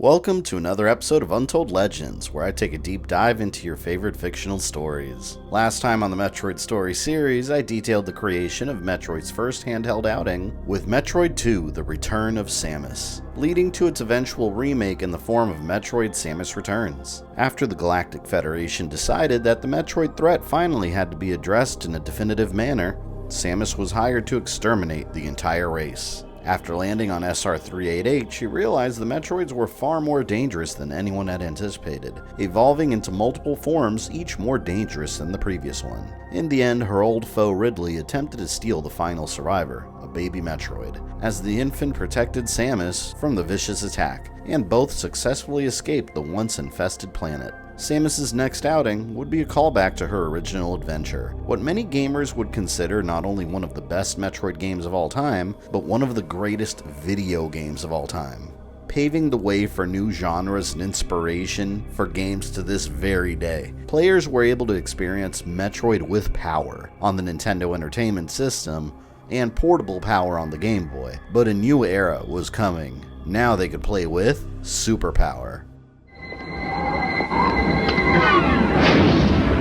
Welcome to another episode of Untold Legends, where I take a deep dive into your favorite fictional stories. Last time on the Metroid story series, I detailed the creation of Metroid's first handheld outing, with Metroid 2: The Return of Samus, leading to its eventual remake in the form of Metroid Samus Returns. After the Galactic Federation decided that the Metroid threat finally had to be addressed in a definitive manner, Samus was hired to exterminate the entire race. After landing on SR-388, she realized the Metroids were far more dangerous than anyone had anticipated, evolving into multiple forms, each more dangerous than the previous one. In the end, her old foe Ridley attempted to steal the final survivor, a baby Metroid, as the infant protected Samus from the vicious attack, and both successfully escaped the once-infested planet. Samus's next outing would be a callback to her original adventure, what many gamers would consider not only one of the best Metroid games of all time, but one of the greatest video games of all time, paving the way for new genres and inspiration for games to this very day. Players were able to experience Metroid with power on the Nintendo Entertainment System and portable power on the Game Boy, but a new era was coming. Now they could play with superpower.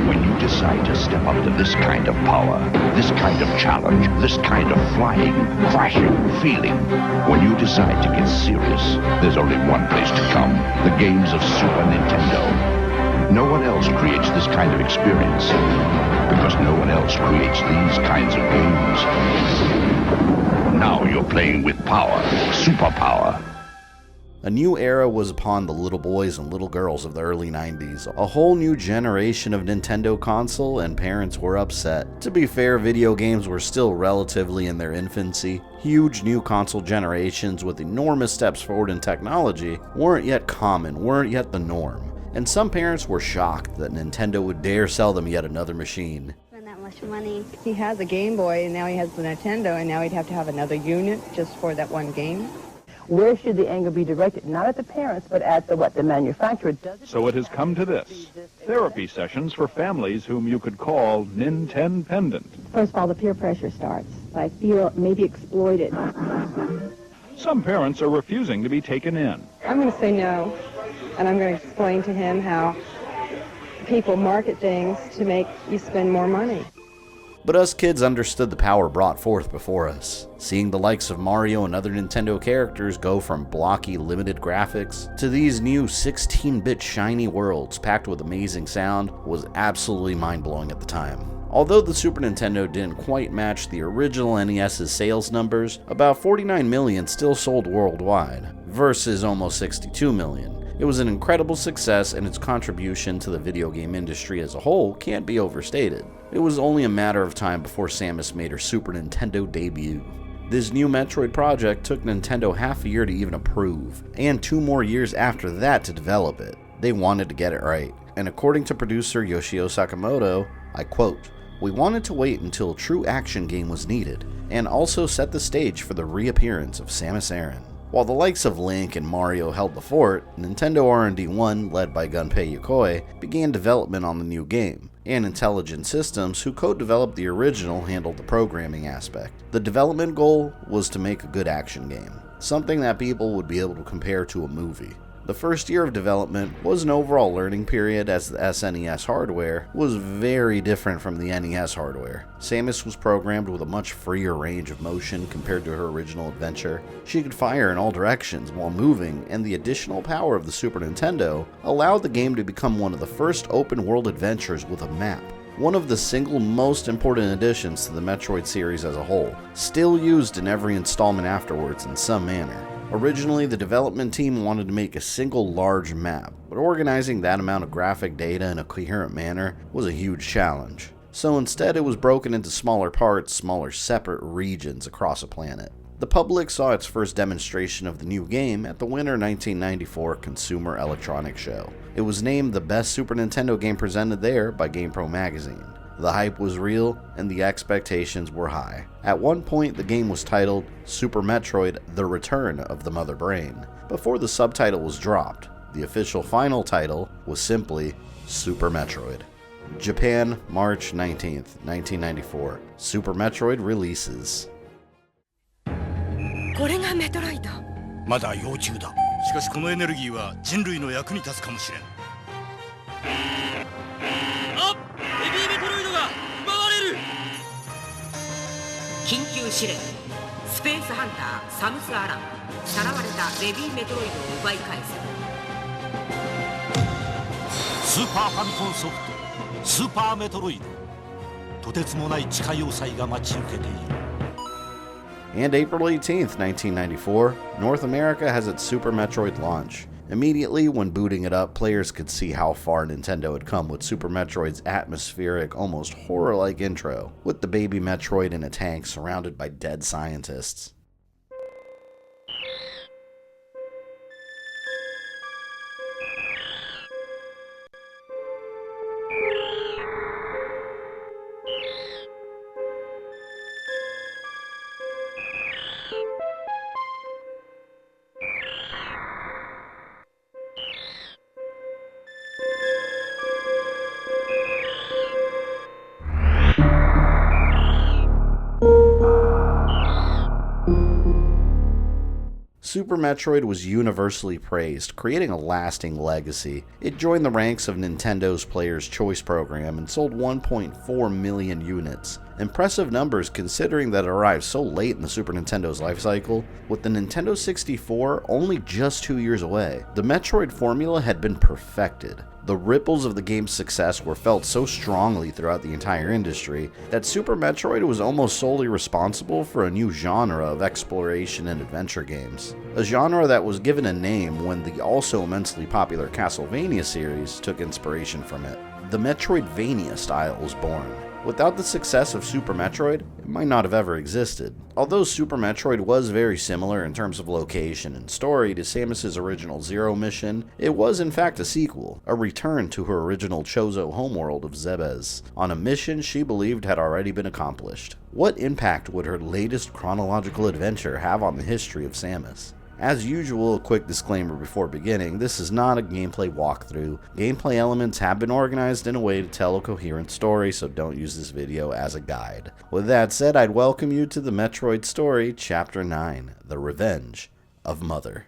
When you decide to step up to this kind of power, this kind of challenge, this kind of flying, crashing, feeling, when you decide to get serious, there's only one place to come: the games of Super Nintendo. No one else creates this kind of experience, because no one else creates these kinds of games. Now you're playing with power, superpower. A new era was upon the little boys and little girls of the early 90s. A whole new generation of Nintendo console, and parents were upset. To be fair, video games were still relatively in their infancy. Huge new console generations with enormous steps forward in technology weren't yet common, weren't yet the norm. And some parents were shocked that Nintendo would dare sell them yet another machine. That much money. He has a Game Boy, and now he has the Nintendo, and now he'd have to have another unit just for that one game. Where should the anger be directed? Not at the parents, but at the manufacturer. So it has come to this: therapy sessions for families whom you could call Nintendependent. First of all, the peer pressure starts. I feel maybe exploited. Some parents are refusing to be taken in. I'm going to say no, and I'm going to explain to him how people market things to make you spend more money. But us kids understood the power brought forth before us. Seeing the likes of Mario and other Nintendo characters go from blocky, limited graphics to these new 16-bit shiny worlds packed with amazing sound was absolutely mind-blowing at the time. Although the Super Nintendo didn't quite match the original NES's sales numbers, about 49 million still sold worldwide, versus almost 62 million. It was an incredible success, and its contribution to the video game industry as a whole can't be overstated. It was only a matter of time before Samus made her Super Nintendo debut. This new Metroid project took Nintendo half a year to even approve, and 2 more years after that to develop it. They wanted to get it right, and according to producer Yoshio Sakamoto, I quote, "We wanted to wait until a true action game was needed, and also set the stage for the reappearance of Samus Aran." While the likes of Link and Mario held the fort, Nintendo R&D 1, led by Gunpei Yokoi, began development on the new game, and Intelligent Systems, who co-developed the original, handled the programming aspect. The development goal was to make a good action game, something that people would be able to compare to a movie. The first year of development was an overall learning period, as the SNES hardware was very different from the NES hardware. Samus was programmed with a much freer range of motion compared to her original adventure. She could fire in all directions while moving, and the additional power of the Super Nintendo allowed the game to become one of the first open-world adventures with a map. One of the single most important additions to the Metroid series as a whole, still used in every installment afterwards in some manner. Originally, the development team wanted to make a single large map, but organizing that amount of graphic data in a coherent manner was a huge challenge. So instead, it was broken into smaller parts, smaller separate regions across a planet. The public saw its first demonstration of the new game at the Winter 1994 Consumer Electronics Show. It was named the best Super Nintendo game presented there by GamePro magazine. The hype was real, and the expectations were high. At one point, the game was titled Super Metroid: The Return of the Mother Brain, before the subtitle was dropped. The official final title was simply Super Metroid. Japan, March 19th, 1994. Super Metroid releases. これがメトロイド。まだ幼虫だ。しかしこのエネルギーは人類の役に立つかもしれん。あ、ヘビーメトロイドが奪われる。緊急指令、スペースハンターサムス・アラン、さらわれたベビーメトロイドを奪い返スーパーファミコンソフトスーパーメトロイド、とてつもない地下要塞が待ち受けている。 And April 18th, 1994, North America has its Super Metroid launch. Immediately, when booting it up, players could see how far Nintendo had come with Super Metroid's atmospheric, almost horror-like intro, with the baby Metroid in a tank surrounded by dead scientists. Super Metroid was universally praised, creating a lasting legacy. It joined the ranks of Nintendo's Player's Choice program and sold 1.4 million units. Impressive numbers considering that it arrived so late in the Super Nintendo's life cycle, with the Nintendo 64 only just 2 years away. The Metroid formula had been perfected. The ripples of the game's success were felt so strongly throughout the entire industry that Super Metroid was almost solely responsible for a new genre of exploration and adventure games. A genre that was given a name when the also immensely popular Castlevania series took inspiration from it. The Metroidvania style was born. Without the success of Super Metroid, it might not have ever existed. Although Super Metroid was very similar in terms of location and story to Samus's original Zero mission, it was in fact a sequel, a return to her original Chozo homeworld of Zebes, on a mission she believed had already been accomplished. What impact would her latest chronological adventure have on the history of Samus? As usual, a quick disclaimer before beginning, this is not a gameplay walkthrough. Gameplay elements have been organized in a way to tell a coherent story, so don't use this video as a guide. With that said, I'd welcome you to the Metroid story, Chapter 9, The Revenge of Mother.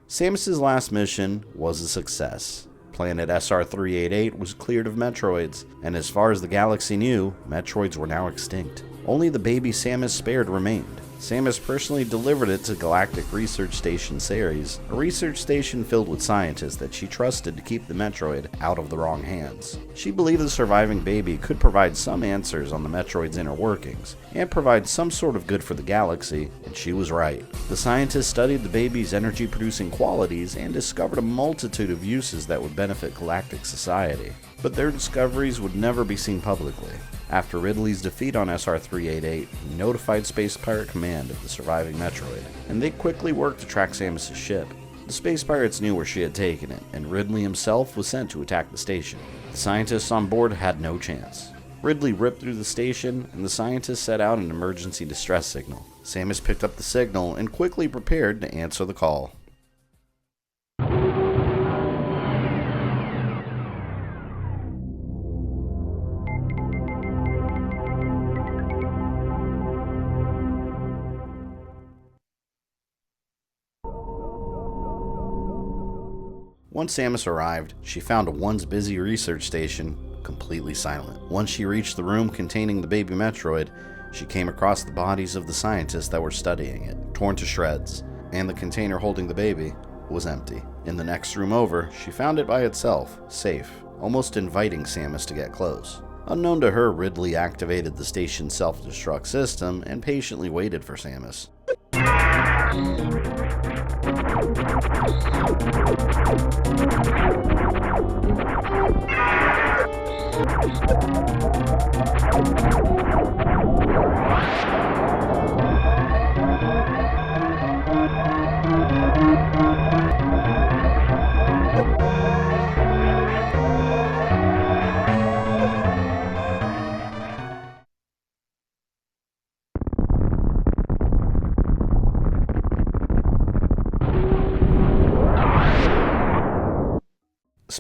Samus's last mission was a success. Planet SR-388 was cleared of Metroids, and as far as the galaxy knew, Metroids were now extinct. Only the baby Samus spared remained. Samus personally delivered it to Galactic Research Station Ceres, a research station filled with scientists that she trusted to keep the Metroid out of the wrong hands. She believed the surviving baby could provide some answers on the Metroid's inner workings, and provide some sort of good for the galaxy, and she was right. The scientists studied the baby's energy-producing qualities and discovered a multitude of uses that would benefit galactic society. But their discoveries would never be seen publicly. After Ridley's defeat on SR-388, he notified Space Pirate Command of the surviving Metroid, and they quickly worked to track Samus' ship. The Space Pirates knew where she had taken it, and Ridley himself was sent to attack the station. The scientists on board had no chance. Ridley ripped through the station, and the scientists set out an emergency distress signal. Samus picked up the signal and quickly prepared to answer the call. Once Samus arrived, she found a once busy research station completely silent. Once she reached the room containing the baby Metroid, she came across the bodies of the scientists that were studying it, torn to shreds, and the container holding the baby was empty. In the next room over, she found it by itself, safe, almost inviting Samus to get close. Unknown to her, Ridley activated the station's self-destruct system and patiently waited for Samus.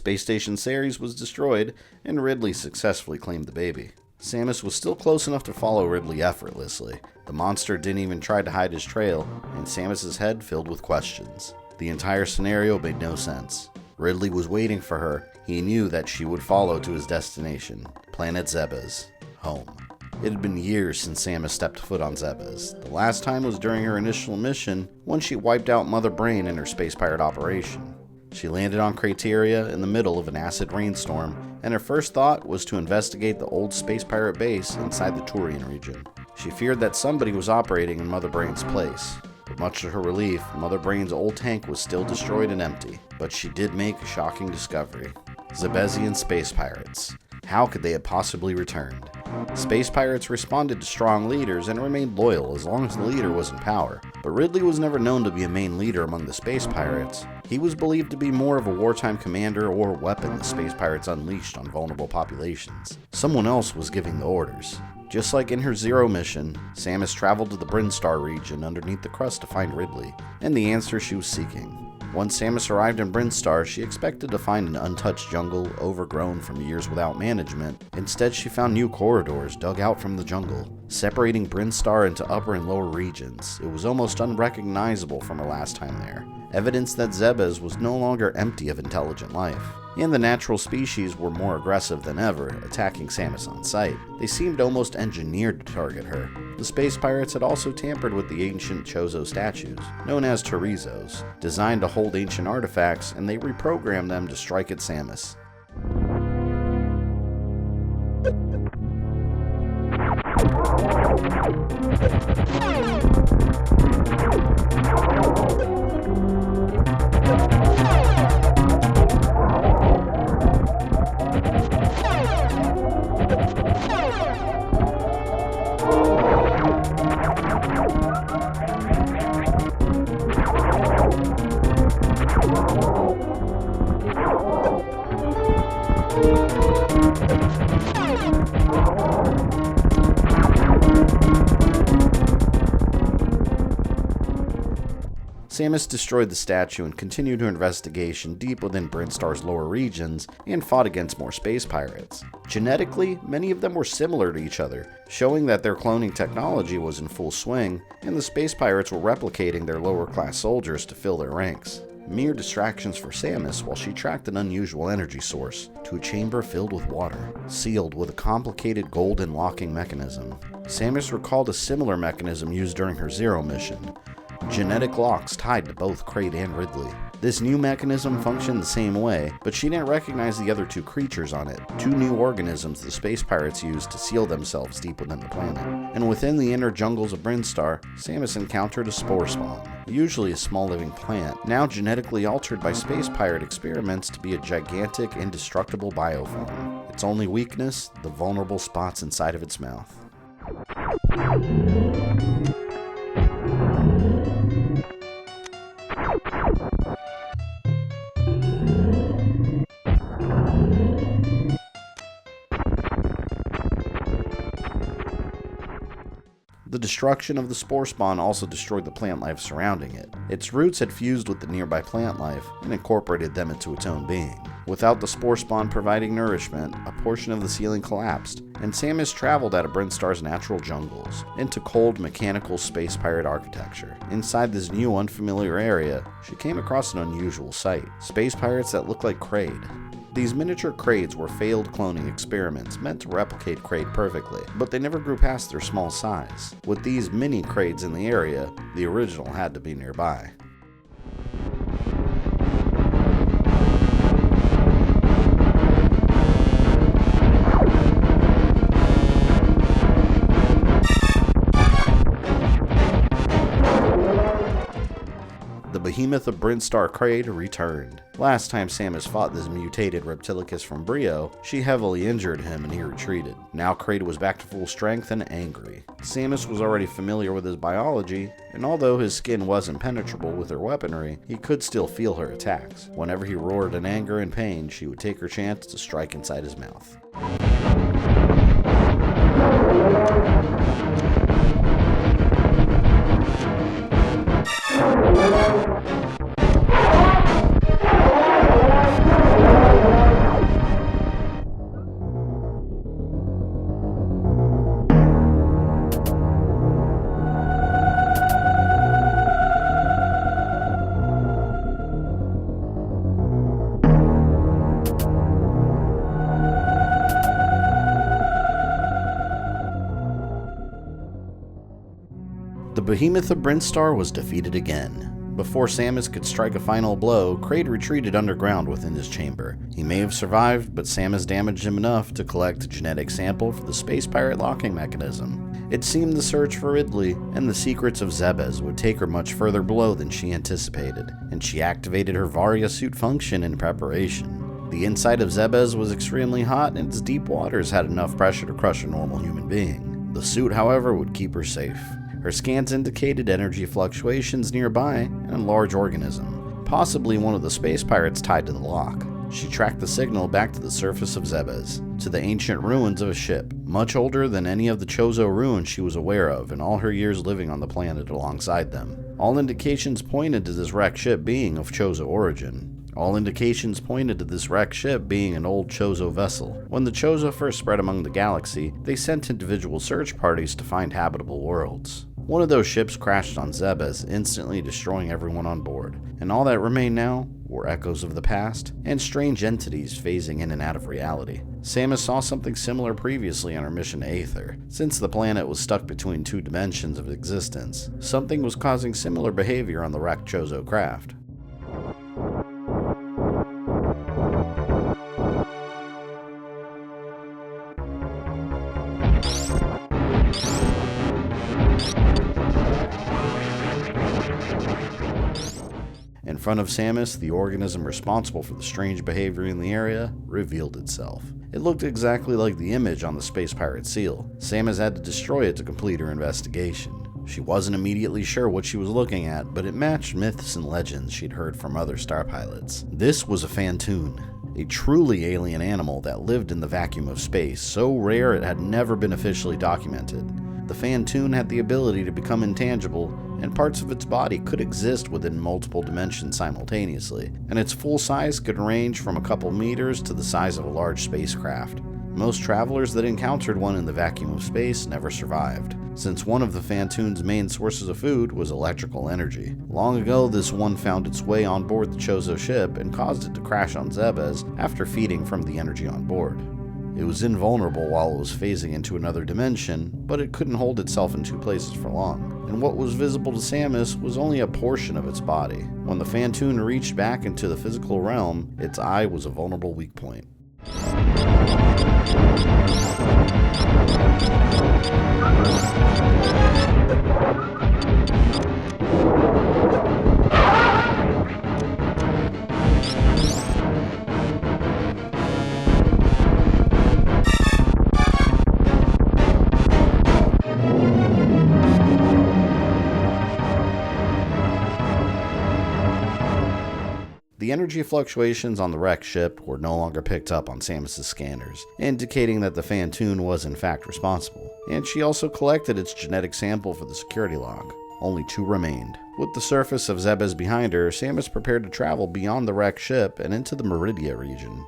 Space Station Ceres was destroyed, and Ridley successfully claimed the baby. Samus was still close enough to follow Ridley effortlessly. The monster didn't even try to hide his trail, and Samus's head filled with questions. The entire scenario made no sense. Ridley was waiting for her. He knew that she would follow to his destination, Planet Zebes, home. It had been years since Samus stepped foot on Zebes. The last time was during her initial mission, when she wiped out Mother Brain in her space pirate operation. She landed on Crateria in the middle of an acid rainstorm, and her first thought was to investigate the old space pirate base inside the Turian region. She feared that somebody was operating in Mother Brain's place. But much to her relief, Mother Brain's old tank was still destroyed and empty. But she did make a shocking discovery. Zebesian space pirates. How could they have possibly returned? Space pirates responded to strong leaders and remained loyal as long as the leader was in power. But Ridley was never known to be a main leader among the space pirates. He was believed to be more of a wartime commander or weapon the space pirates unleashed on vulnerable populations. Someone else was giving the orders. Just like in her Zero mission, Samus traveled to the Brinstar region underneath the crust to find Ridley, and the answer she was seeking. Once Samus arrived in Brinstar, she expected to find an untouched jungle overgrown from years without management. Instead, she found new corridors dug out from the jungle, separating Brinstar into upper and lower regions. It was almost unrecognizable from her last time there. Evidence that Zebes was no longer empty of intelligent life. And the natural species were more aggressive than ever, attacking Samus on sight. They seemed almost engineered to target her. The space pirates had also tampered with the ancient Chozo statues, known as Terizos, designed to hold ancient artifacts, and they reprogrammed them to strike at Samus. Samus destroyed the statue and continued her investigation deep within Brinstar's lower regions and fought against more space pirates. Genetically, many of them were similar to each other, showing that their cloning technology was in full swing, and the space pirates were replicating their lower class soldiers to fill their ranks. Mere distractions for Samus while she tracked an unusual energy source to a chamber filled with water, sealed with a complicated golden locking mechanism. Samus recalled a similar mechanism used during her Zero mission. Genetic locks tied to both Kraid and Ridley. This new mechanism functioned the same way, but she didn't recognize the other two creatures on it, two new organisms the space pirates used to seal themselves deep within the planet. And within the inner jungles of Brinstar, Samus encountered a spore spawn, usually a small living plant, now genetically altered by space pirate experiments to be a gigantic, indestructible bioform. Its only weakness, the vulnerable spots inside of its mouth. The destruction of the spore spawn also destroyed the plant life surrounding it. Its roots had fused with the nearby plant life and incorporated them into its own being. Without the spore spawn providing nourishment, a portion of the ceiling collapsed, and Samus traveled out of Brinstar's natural jungles into cold mechanical space pirate architecture. Inside this new unfamiliar area, she came across an unusual sight: space pirates that looked like Kraid. These miniature Kraids were failed cloning experiments meant to replicate Kraid perfectly, but they never grew past their small size. With these mini Kraids in the area, the original had to be nearby. The Behemoth of Brinstar Kraid returned. Last time Samus fought this mutated Reptilicus from Brio, she heavily injured him and he retreated. Now Kraid was back to full strength and angry. Samus was already familiar with his biology, and although his skin was impenetrable with her weaponry, he could still feel her attacks. Whenever he roared in anger and pain, she would take her chance to strike inside his mouth. Behemoth of Brinstar was defeated again. Before Samus could strike a final blow, Kraid retreated underground within his chamber. He may have survived, but Samus damaged him enough to collect a genetic sample for the space pirate locking mechanism. It seemed the search for Ridley and the secrets of Zebes would take her much further below than she anticipated, and she activated her Varia suit function in preparation. The inside of Zebes was extremely hot, and its deep waters had enough pressure to crush a normal human being. The suit, however, would keep her safe. Her scans indicated energy fluctuations nearby and a large organism, possibly one of the space pirates tied to the lock. She tracked the signal back to the surface of Zebes, to the ancient ruins of a ship, much older than any of the Chozo ruins she was aware of in all her years living on the planet alongside them. All indications pointed to this wrecked ship being of Chozo origin. All indications pointed to this wrecked ship being an old Chozo vessel. When the Chozo first spread among the galaxy, they sent individual search parties to find habitable worlds. One of those ships crashed on Zebes, instantly destroying everyone on board, and all that remained now were echoes of the past and strange entities phasing in and out of reality. Samus saw something similar previously on her mission to Aether. Since the planet was stuck between two dimensions of existence, something was causing similar behavior on the wrecked Chozo craft. In front of Samus, the organism responsible for the strange behavior in the area revealed itself. It looked exactly like the image on the space pirate seal. Samus had to destroy it to complete her investigation. She wasn't immediately sure what she was looking at, but it matched myths and legends she'd heard from other star pilots. This was a Phantoon, a truly alien animal that lived in the vacuum of space, so rare it had never been officially documented. The Phantoon had the ability to become intangible, and parts of its body could exist within multiple dimensions simultaneously, and its full size could range from a couple meters to the size of a large spacecraft. Most travelers that encountered one in the vacuum of space never survived, since one of the Phantoon's main sources of food was electrical energy. Long ago, this one found its way on board the Chozo ship and caused it to crash on Zebes after feeding from the energy on board. It was invulnerable while it was phasing into another dimension, but it couldn't hold itself in two places for long, and what was visible to Samus was only a portion of its body. When the Phantoon reached back into the physical realm, its eye was a vulnerable weak point. The energy fluctuations on the wrecked ship were no longer picked up on Samus's scanners, indicating that the Phantoon was in fact responsible, and she also collected its genetic sample for the security log. Only 2 remained. With the surface of Zebes behind her, Samus prepared to travel beyond the wrecked ship and into the Meridia region.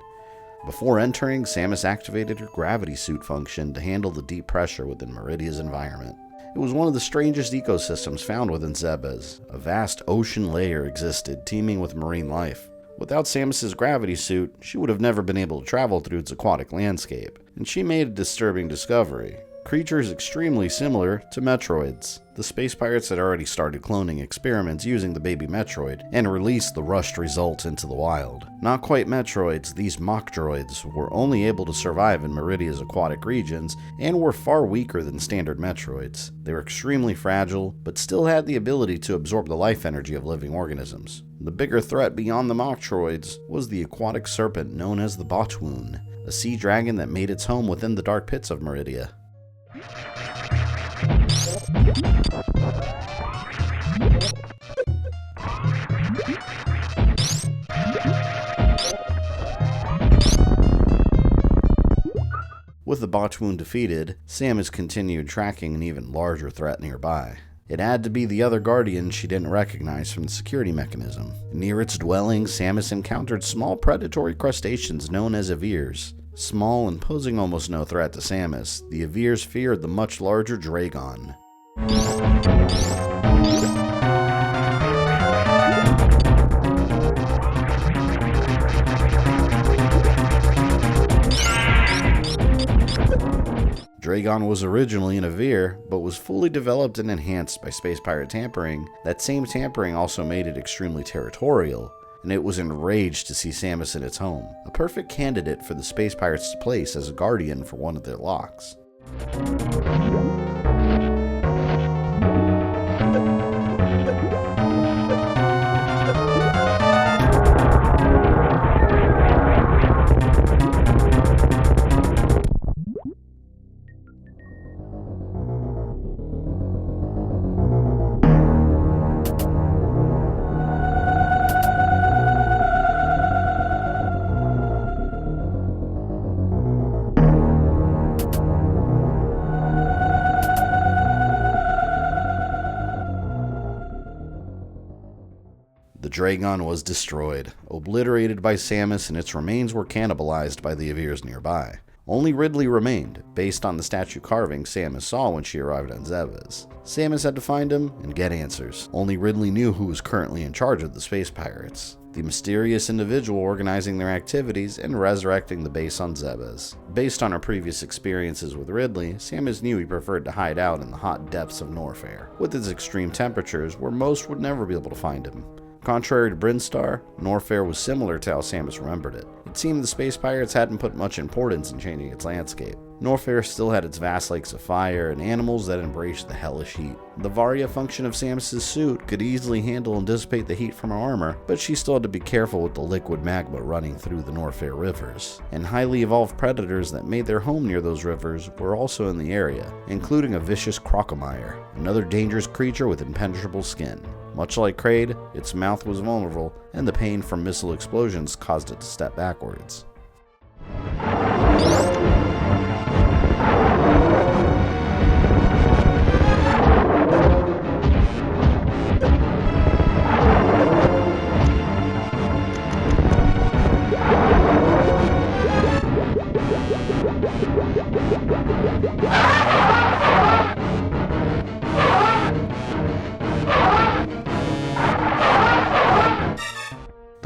Before entering, Samus activated her gravity suit function to handle the deep pressure within Meridia's environment. It was one of the strangest ecosystems found within Zebes. A vast ocean layer existed, teeming with marine life. Without Samus's gravity suit, she would have never been able to travel through its aquatic landscape, and she made a disturbing discovery. Creatures extremely similar to Metroids. The space pirates had already started cloning experiments using the baby Metroid, and released the rushed results into the wild. Not quite Metroids, these mock droids were only able to survive in Meridia's aquatic regions, and were far weaker than standard Metroids. They were extremely fragile, but still had the ability to absorb the life energy of living organisms. The bigger threat beyond the mock droids was the aquatic serpent known as the Botwoon, a sea dragon that made its home within the dark pits of Meridia. With the Botwoon defeated, Samus continued tracking an even larger threat nearby. It had to be the other guardian she didn't recognize from the security mechanism. Near its dwelling, Samus encountered small predatory crustaceans known as Avirs. Small and posing almost no threat to Samus, the Avirs feared the much larger Dragon. Dragon was originally an Avir, but was fully developed and enhanced by Space Pirate tampering. That same tampering also made it extremely territorial, and it was enraged to see Samus in its home, a perfect candidate for the Space Pirates to place as a guardian for one of their locks. The Dragon was destroyed, obliterated by Samus, and its remains were cannibalized by the Avirs nearby. Only Ridley remained, based on the statue carving Samus saw when she arrived on Zebes. Samus had to find him and get answers. Only Ridley knew who was currently in charge of the Space Pirates, the mysterious individual organizing their activities and resurrecting the base on Zebes. Based on her previous experiences with Ridley, Samus knew he preferred to hide out in the hot depths of Norfair, with its extreme temperatures where most would never be able to find him. Contrary to Brinstar, Norfair was similar to how Samus remembered it. It seemed the Space Pirates hadn't put much importance in changing its landscape. Norfair still had its vast lakes of fire and animals that embraced the hellish heat. The Varia function of Samus' suit could easily handle and dissipate the heat from her armor, but she still had to be careful with the liquid magma running through the Norfair rivers. And highly evolved predators that made their home near those rivers were also in the area, including a vicious crocomire, another dangerous creature with impenetrable skin. Much like Kraid, its mouth was vulnerable, and the pain from missile explosions caused it to step backwards.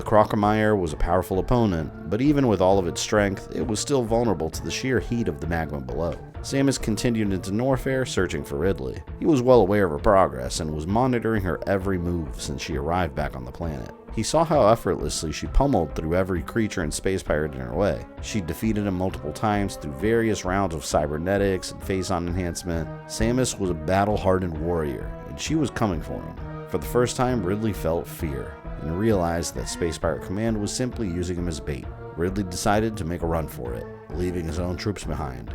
Crocomire was a powerful opponent, but even with all of its strength, it was still vulnerable to the sheer heat of the magma below. Samus continued into Norfair, searching for Ridley. He was well aware of her progress and was monitoring her every move since she arrived back on the planet. He saw how effortlessly she pummeled through every creature and space pirate in her way. She defeated him multiple times through various rounds of cybernetics and face-on enhancement. Samus was a battle-hardened warrior, and she was coming for him. For the first time, Ridley felt fear and realized that Space Pirate Command was simply using him as bait. Ridley decided to make a run for it, leaving his own troops behind.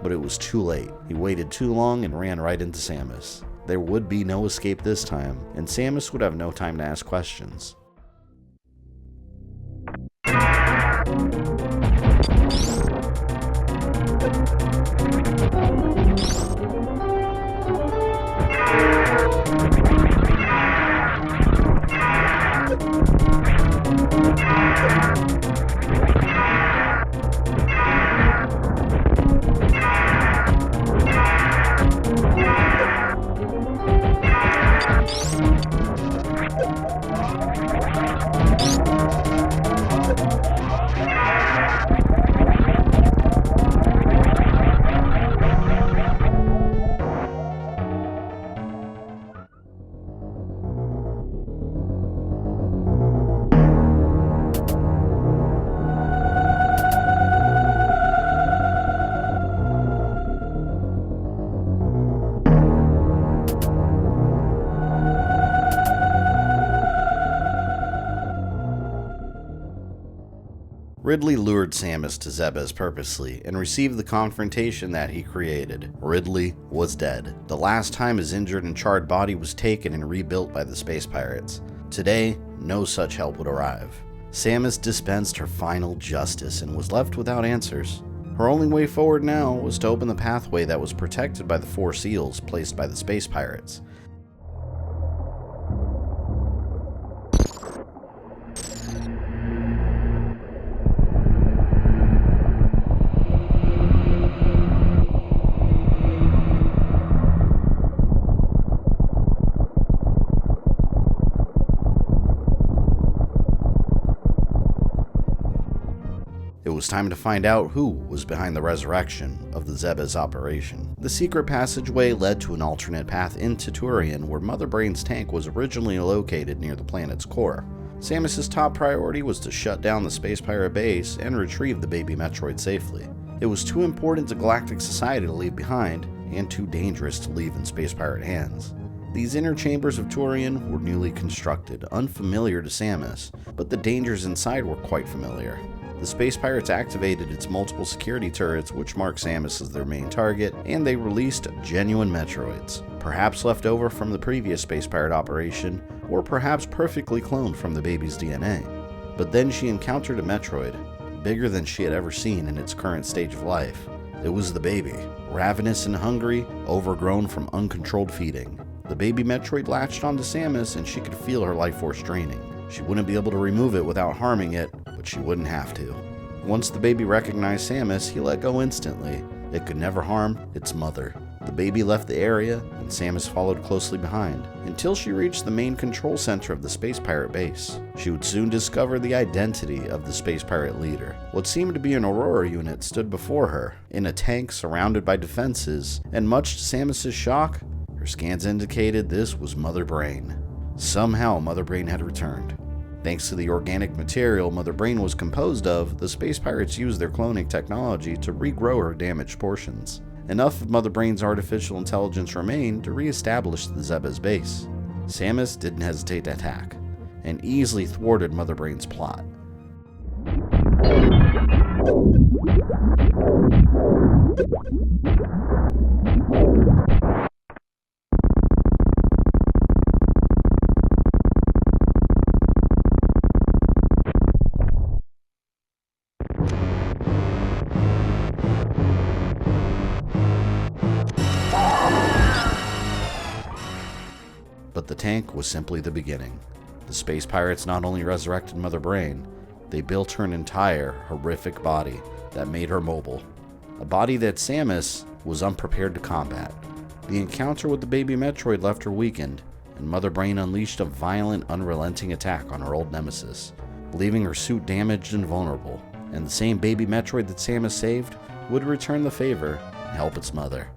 But it was too late. He waited too long and ran right into Samus. There would be no escape this time, and Samus would have no time to ask questions. Ridley lured Samus to Zebes purposely and received the confrontation that he created. Ridley was dead. The last time his injured and charred body was taken and rebuilt by the Space Pirates. Today, no such help would arrive. Samus dispensed her final justice and was left without answers. Her only way forward now was to open the pathway that was protected by the 4 seals placed by the Space Pirates. It was time to find out who was behind the resurrection of the Zebes operation. The secret passageway led to an alternate path into Turian, where Mother Brain's tank was originally located near the planet's core. Samus's top priority was to shut down the space pirate base and retrieve the baby Metroid safely. It was too important to galactic society to leave behind, and too dangerous to leave in space pirate hands. These inner chambers of Turian were newly constructed, unfamiliar to Samus, but the dangers inside were quite familiar. The space pirates activated its multiple security turrets, which marked Samus as their main target, and they released genuine Metroids, perhaps left over from the previous space pirate operation, or perhaps perfectly cloned from the baby's DNA. But then she encountered a Metroid, bigger than she had ever seen in its current stage of life. It was the baby, ravenous and hungry, overgrown from uncontrolled feeding. The baby Metroid latched onto Samus, and she could feel her life force draining. She wouldn't be able to remove it without harming it, but she wouldn't have to. Once the baby recognized Samus, he let go instantly. It could never harm its mother. The baby left the area, and Samus followed closely behind, until she reached the main control center of the space pirate base. She would soon discover the identity of the space pirate leader. What seemed to be an Aurora unit stood before her, in a tank surrounded by defenses, and much to Samus's shock, her scans indicated this was Mother Brain. Somehow Mother Brain had returned. Thanks to the organic material Mother Brain was composed of, the space pirates used their cloning technology to regrow her damaged portions. Enough of Mother Brain's artificial intelligence remained to re-establish the Zebes base. Samus didn't hesitate to attack, and easily thwarted Mother Brain's plot. But the tank was simply the beginning. The space pirates not only resurrected Mother Brain, they built her an entire, horrific body that made her mobile. A body that Samus was unprepared to combat. The encounter with the baby Metroid left her weakened, and Mother Brain unleashed a violent, unrelenting attack on her old nemesis, leaving her suit damaged and vulnerable. And the same baby Metroid that Samus saved would return the favor and help its mother.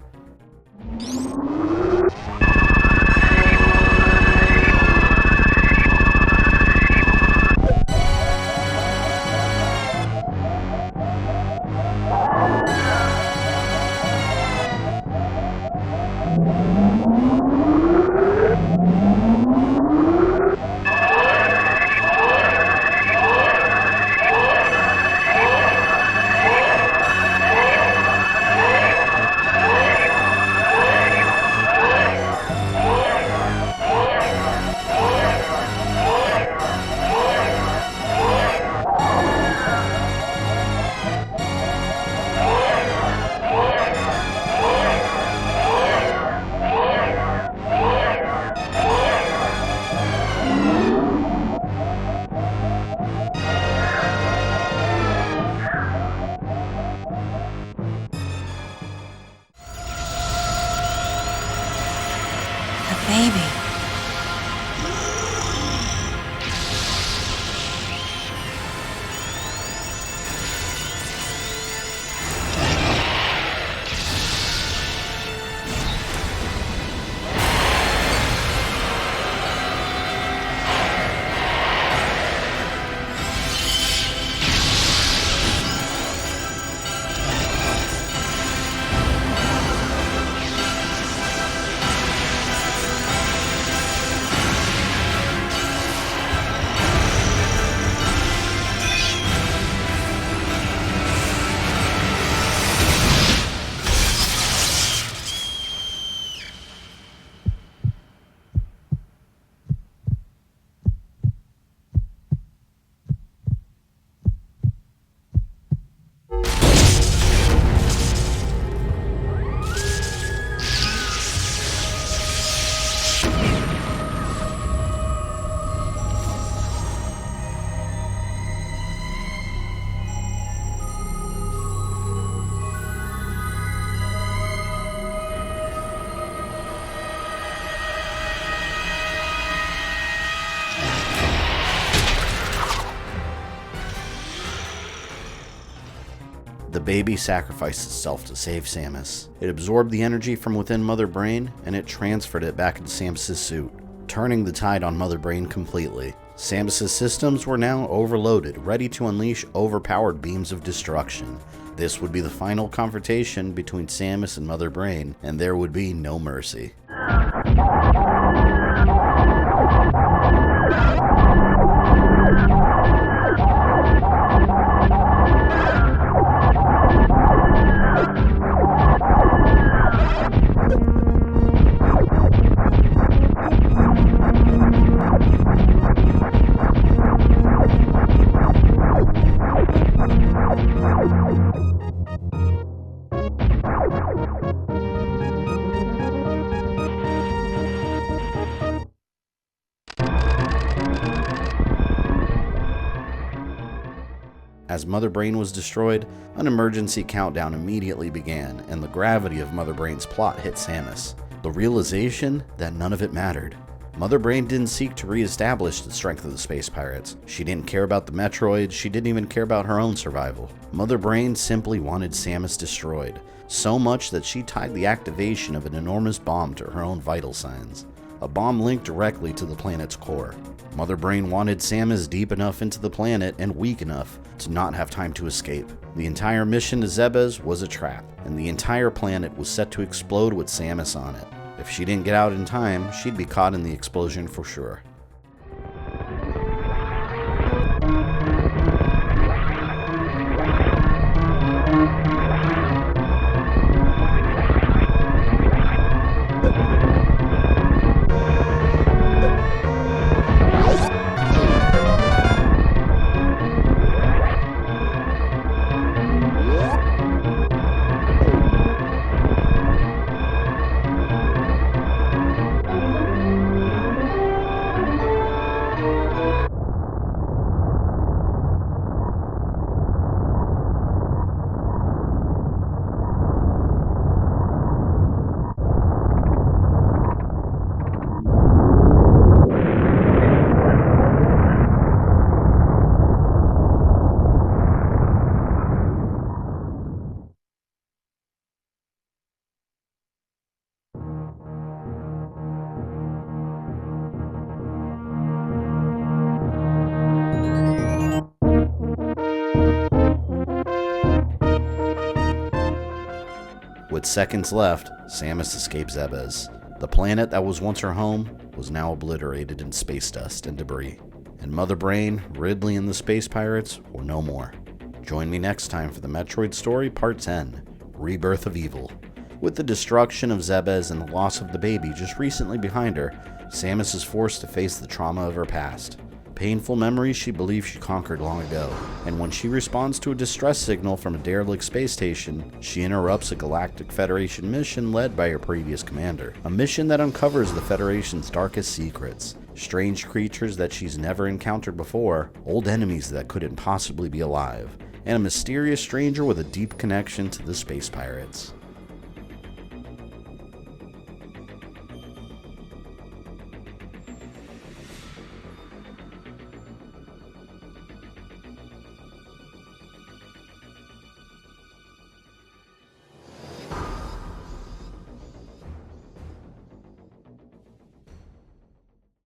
The baby sacrificed itself to save Samus. It absorbed the energy from within Mother Brain, and it transferred it back into Samus's suit, turning the tide on Mother Brain completely. Samus's systems were now overloaded, ready to unleash overpowered beams of destruction. This would be the final confrontation between Samus and Mother Brain, and there would be no mercy. As Mother Brain was destroyed, an emergency countdown immediately began, and the gravity of Mother Brain's plot hit Samus. The realization that none of it mattered. Mother Brain didn't seek to re-establish the strength of the space pirates. She didn't care about the Metroids, she didn't even care about her own survival. Mother Brain simply wanted Samus destroyed, so much that she tied the activation of an enormous bomb to her own vital signs. A bomb linked directly to the planet's core. Mother Brain wanted Samus deep enough into the planet and weak enough to not have time to escape. The entire mission to Zebes was a trap, and the entire planet was set to explode with Samus on it. If she didn't get out in time, she'd be caught in the explosion for sure. With seconds left, Samus escaped Zebes. The planet that was once her home was now obliterated in space dust and debris. And Mother Brain, Ridley, and the Space Pirates were no more. Join me next time for the Metroid story Part 10, Rebirth of Evil. With the destruction of Zebes and the loss of the baby just recently behind her, Samus is forced to face the trauma of her past. Painful memories she believes she conquered long ago, and when she responds to a distress signal from a derelict space station, she interrupts a Galactic Federation mission led by her previous commander. A mission that uncovers the Federation's darkest secrets, strange creatures that she's never encountered before, old enemies that couldn't possibly be alive, and a mysterious stranger with a deep connection to the space pirates.